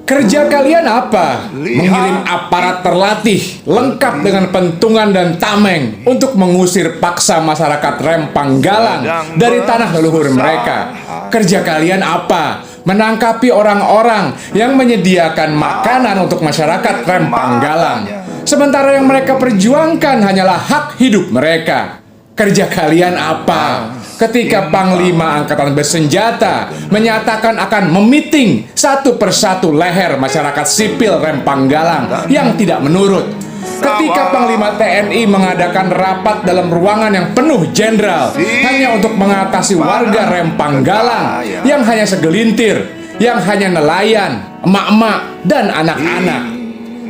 Kerja kalian apa? Mengirim aparat terlatih, lengkap dengan pentungan dan tameng untuk mengusir paksa masyarakat Rempang Galang dari tanah leluhur mereka. Kerja kalian apa? Menangkapi orang-orang yang menyediakan makanan untuk masyarakat Rempang Galang. Sementara yang mereka perjuangkan hanyalah hak hidup mereka. Kerja kalian apa? Ketika Panglima Angkatan Bersenjata menyatakan akan memiting satu persatu leher masyarakat sipil Rempang Galang yang tidak menurut. Ketika Panglima TNI mengadakan rapat dalam ruangan yang penuh jenderal hanya untuk mengatasi warga Rempang Galang yang hanya segelintir, yang hanya nelayan, emak-emak, dan anak-anak.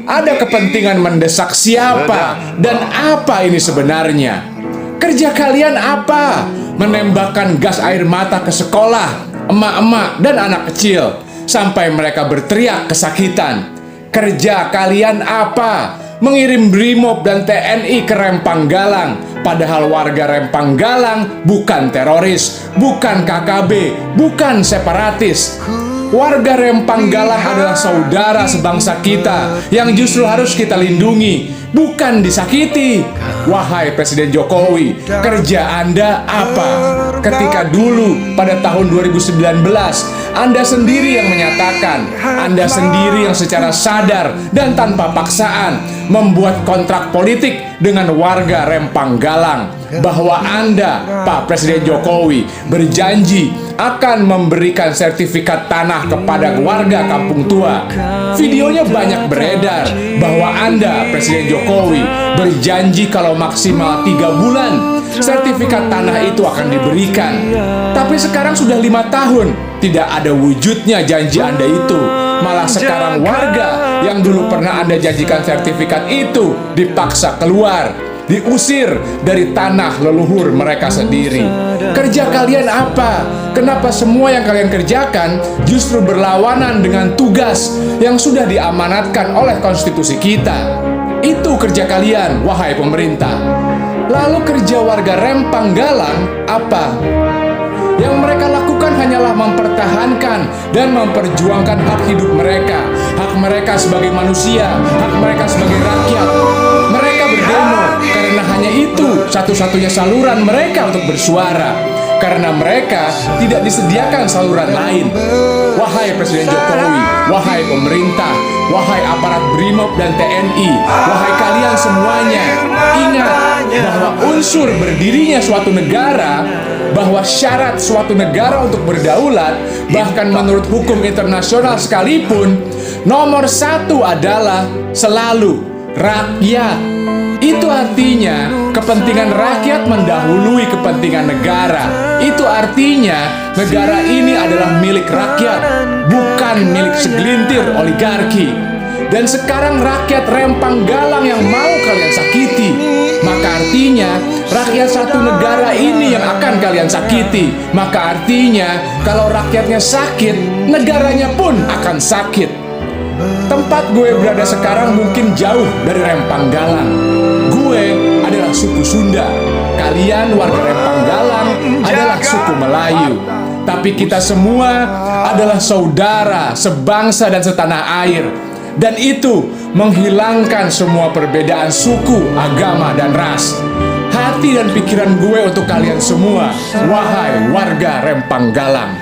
Ada kepentingan mendesak siapa dan apa ini sebenarnya? Kerja kalian apa? Menembakkan gas air mata ke sekolah, emak-emak, dan anak kecil sampai mereka berteriak kesakitan. Kerja kalian apa? Mengirim BRIMOB dan TNI ke Rempang Galang, padahal warga Rempang Galang bukan teroris, bukan KKB, bukan separatis. Warga Rempang Galang adalah saudara sebangsa kita yang justru harus kita lindungi, bukan disakiti. Wahai Presiden Jokowi, kerja Anda apa? Ketika dulu pada tahun 2019, Anda sendiri yang menyatakan, Anda sendiri yang secara sadar dan tanpa paksaan membuat kontrak politik dengan warga Rempang Galang, bahwa Anda, Pak Presiden Jokowi, berjanji akan memberikan sertifikat tanah kepada warga Kampung Tua. Videonya banyak beredar bahwa Anda, Presiden Jokowi, berjanji kalau maksimal 3 bulan sertifikat tanah itu akan diberikan. Tapi sekarang sudah 5 tahun, tidak ada wujudnya janji Anda itu. Malah sekarang warga yang dulu pernah Anda janjikan sertifikat itu dipaksa keluar, diusir dari tanah leluhur mereka sendiri. Kerja kalian apa? Kenapa semua yang kalian kerjakan justru berlawanan dengan tugas yang sudah diamanatkan oleh konstitusi kita? Itu kerja kalian, wahai pemerintah. Lalu kerja warga Rempang Galang apa? Yang mereka lakukan hanyalah mempertahankan dan memperjuangkan hak hidup mereka, hak mereka sebagai manusia, hak mereka sebagai rakyat. Mereka berdemo karena hanya itu satu-satunya saluran mereka untuk bersuara, karena mereka tidak disediakan saluran lain. Wahai Presiden Jokowi, wahai pemerintah, wahai aparat BRIMOB dan TNI, wahai kalian semuanya, ingat bahwa unsur berdirinya suatu negara, bahwa syarat suatu negara untuk berdaulat, bahkan menurut hukum internasional sekalipun, nomor 1 adalah selalu rakyat. Itu artinya kepentingan rakyat mendahului kepentingan negara. Itu artinya negara ini adalah milik rakyat, bukan milik segelintir oligarki. Dan sekarang rakyat Rempang Galang yang mau kalian sakiti, maka artinya rakyat satu negara ini yang akan kalian sakiti. Maka artinya kalau rakyatnya sakit, negaranya pun akan sakit. Tempat gue berada sekarang mungkin jauh dari Rempang Galang. Gue adalah suku Sunda. Kalian warga Rempang Galang adalah suku Melayu. Tapi kita semua adalah saudara, sebangsa dan setanah air. Dan itu menghilangkan semua perbedaan suku, agama, dan ras. Hati dan pikiran gue untuk kalian semua, wahai warga Rempang Galang.